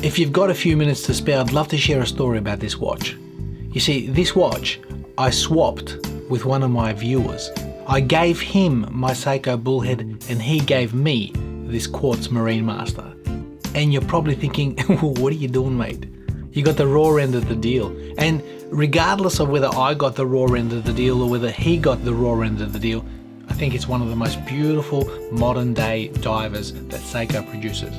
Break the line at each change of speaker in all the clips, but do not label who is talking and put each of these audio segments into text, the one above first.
If you've got a few minutes to spare, I'd love to share a story about this watch. You see, this watch I swapped with one of my viewers. I gave him my Seiko Bullhead and he gave me this quartz Marinemaster. And you're probably thinking, what are you doing, mate? You got the raw end of the deal. And regardless of whether I got the raw end of the deal or whether he got the raw end of the deal, I think it's one of the most beautiful modern day divers that Seiko produces.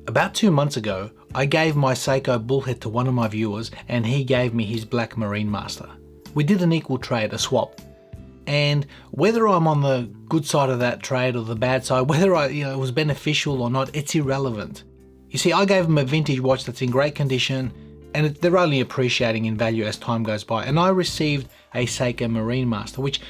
About 2 months ago, I gave my Seiko Bullhead to one of my viewers and he gave me his black Marinemaster. We did an equal trade, a swap. And whether I'm on the good side of that trade or the bad side, whether it was beneficial or not, it's irrelevant. You see, I gave him a vintage watch that's in great condition and they're only appreciating in value as time goes by. And I received a Seiko Marinemaster, which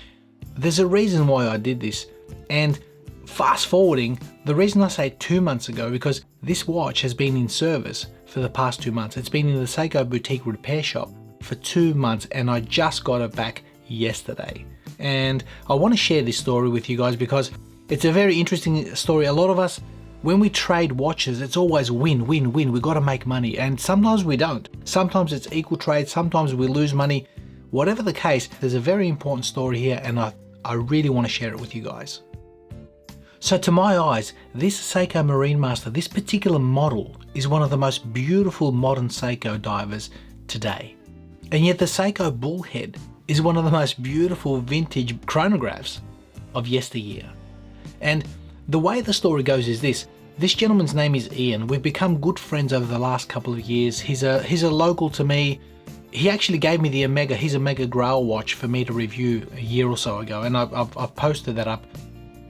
there's a reason why I did this. And fast forwarding, the reason I say 2 months ago, because this watch has been in service for the past 2 months. It's been in the Seiko boutique repair shop for 2 months and I just got it back yesterday. And I want to share this story with you guys because it's a very interesting story. A lot of us, when we trade watches, it's always win, win, win. We got to make money, and sometimes we don't. Sometimes it's equal trade, sometimes we lose money. Whatever the case, there's a very important story here and I really want to share it with you guys. So to my eyes, this Seiko Marinemaster, this particular model, is one of the most beautiful modern Seiko divers today. And yet the Seiko Bullhead is one of the most beautiful vintage chronographs of yesteryear. And the way the story goes is this gentleman's name is Ian. We've become good friends over the last couple of years. He's a local to me. He actually gave me his Omega Grail watch for me to review a year or so ago, and I've posted that up.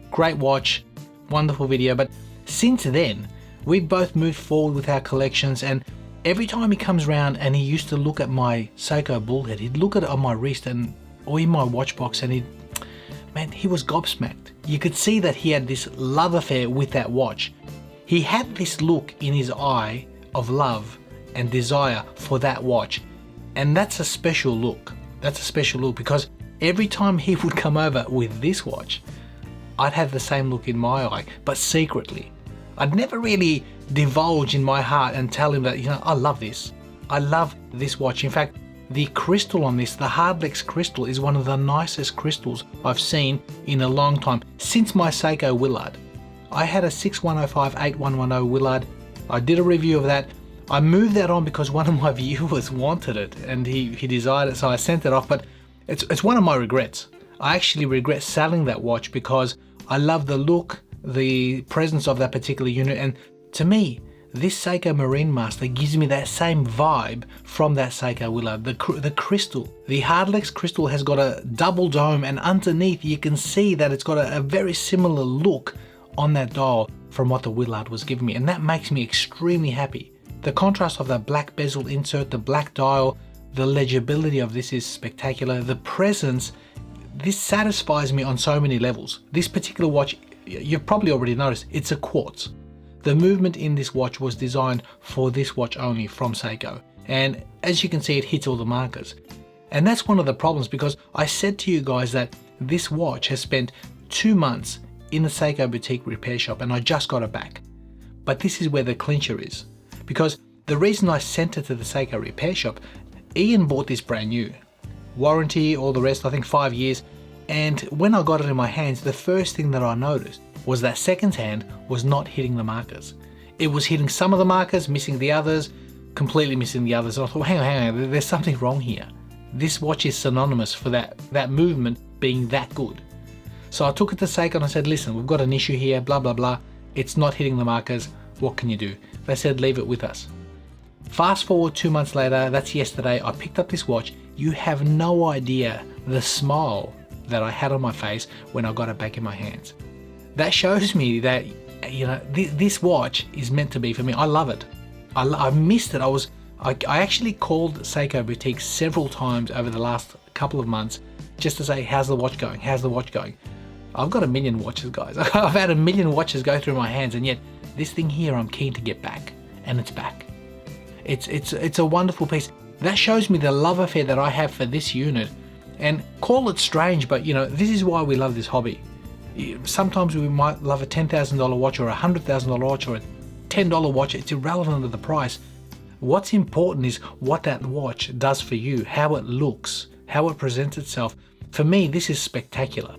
Great watch, wonderful video, but since then we've both moved forward with our collections, and every time he comes around and he used to look at my Seiko Bullhead, he'd look at it on my wrist or in my watch box and he was gobsmacked. You could see that he had this love affair with that watch. He had this look in his eye of love and desire for that watch, and that's a special look. That's a special look because every time he would come over with this watch, I'd have the same look in my eye, but secretly. I'd never really divulge in my heart and tell him that, I love this. I love this watch. In fact, the crystal on this, the Hardlex crystal, is one of the nicest crystals I've seen in a long time, since my Seiko Willard. I had a 6105-8110 Willard. I did a review of that. I moved that on because one of my viewers wanted it and he desired it, so I sent it off, but it's one of my regrets. I actually regret selling that watch because I love the look, the presence of that particular unit, and to me, this Seiko Marinemaster gives me that same vibe from that Seiko Willard. The crystal, the Hardlex crystal has got a double dome, and underneath you can see that it's got a very similar look on that dial from what the Willard was giving me, and that makes me extremely happy. The contrast of the black bezel insert, the black dial, the legibility of this is spectacular. The presence, this satisfies me on so many levels. This particular watch, you've probably already noticed, it's a quartz. The movement in this watch was designed for this watch only from Seiko. And as you can see, it hits all the markers. And that's one of the problems, because I said to you guys that this watch has spent 2 months in the Seiko boutique repair shop and I just got it back. But this is where the clincher is. Because the reason I sent it to the Seiko repair shop, Ian bought this brand new. Warranty, all the rest, I think 5 years. And when I got it in my hands, the first thing that I noticed was that second hand was not hitting the markers. It was hitting some of the markers, missing the others, completely missing the others. And I thought, hang on, there's something wrong here. This watch is synonymous for that movement being that good. So I took it to Seiko and I said, listen, we've got an issue here, blah, blah, blah. It's not hitting the markers. What can you do? They said, leave it with us. Fast forward 2 months later, that's yesterday, I picked up this watch. You have no idea the smile that I had on my face when I got it back in my hands. That shows me that, this watch is meant to be for me. I love it. I missed it. I actually called Seiko Boutique several times over the last couple of months just to say, how's the watch going? How's the watch going? I've got a million watches, guys. I've had a million watches go through my hands, and yet this thing here I'm keen to get back, and it's back. It's a wonderful piece. That shows me the love affair that I have for this unit. And call it strange, but you know, this is why we love this hobby. Sometimes we might love a $10,000 watch or a $100,000 watch or a $10 watch. It's irrelevant to the price. What's important is what that watch does for you, how it looks, how it presents itself. For me, this is spectacular.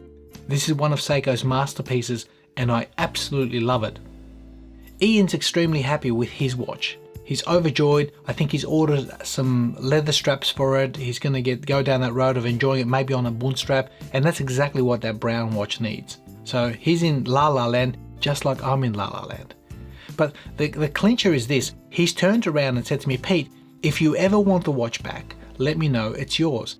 This is one of Seiko's masterpieces, and I absolutely love it. Ian's extremely happy with his watch. He's overjoyed. I think he's ordered some leather straps for it. He's going to go down that road of enjoying it, maybe on a Bund strap, and that's exactly what that brown watch needs. So he's in La La Land, just like I'm in La La Land. But the clincher is this. He's turned around and said to me, Pete, if you ever want the watch back, let me know, it's yours.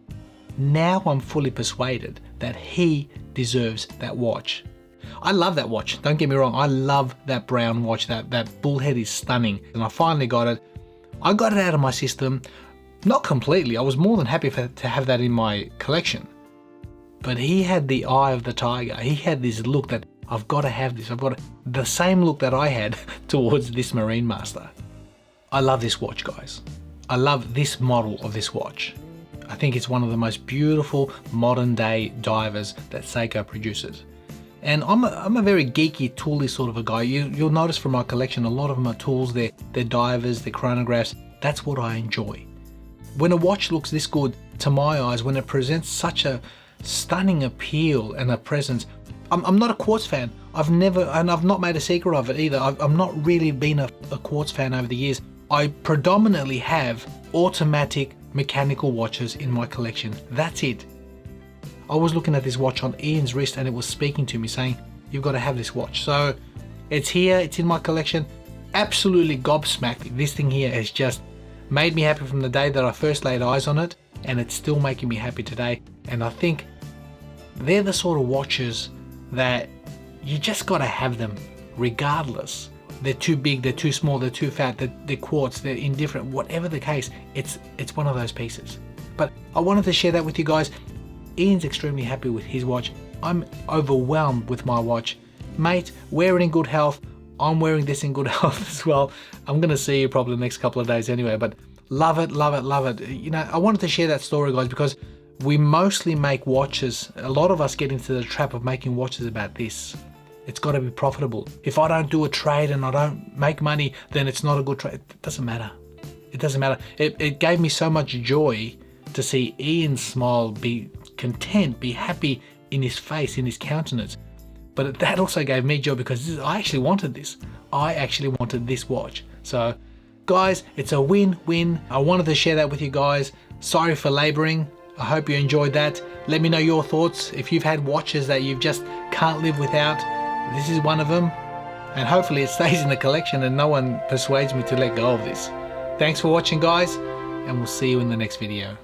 Now I'm fully persuaded that he deserves that watch. I love that watch, don't get me wrong, I love that brown watch, that Bullhead is stunning, and I finally got it. I got it out of my system, not completely, I was more than happy to have that in my collection. But he had the eye of the tiger, he had this look that I've got to have this, I've got the same look that I had towards this Marinemaster. I love this watch, guys. I love this model of this watch. I think it's one of the most beautiful modern day divers that Seiko produces. And I'm a very geeky, tooly sort of a guy. You'll notice from my collection, a lot of them are tools, they're divers, they're chronographs. That's what I enjoy. When a watch looks this good, to my eyes, when it presents such a stunning appeal and a presence, I'm not a quartz fan. I've not made a secret of it either. I've not really been a quartz fan over the years. I predominantly have automatic mechanical watches in my collection. That's it. I was looking at this watch on Ian's wrist and it was speaking to me saying, you've got to have this watch. So it's here, it's in my collection. Absolutely gobsmacked. This thing here has just made me happy from the day that I first laid eyes on it, and it's still making me happy today. And I think they're the sort of watches that you just got to have them regardless. They're too big, they're too small, they're too fat, they're quartz, they're indifferent, whatever the case, it's one of those pieces. But I wanted to share that with you guys. Ian's extremely happy with his watch. I'm overwhelmed with my watch. Mate, wear it in good health. I'm wearing this in good health as well. I'm going to see you probably the next couple of days anyway, but love it, love it, love it. You know, I wanted to share that story, guys, because we mostly make watches. A lot of us get into the trap of making watches about this. It's got to be profitable. If I don't do a trade and I don't make money, then it's not a good trade. It doesn't matter. It doesn't matter. It gave me so much joy to see Ian smile, be content, be happy in his face, in his countenance. But that also gave me joy because I actually wanted this. I actually wanted this watch. So guys, it's a win-win. I wanted to share that with you guys. Sorry for laboring. I hope you enjoyed that. Let me know your thoughts. If you've had watches that you just can't live without, this is one of them. And hopefully it stays in the collection and no one persuades me to let go of this. Thanks for watching, guys, and we'll see you in the next video.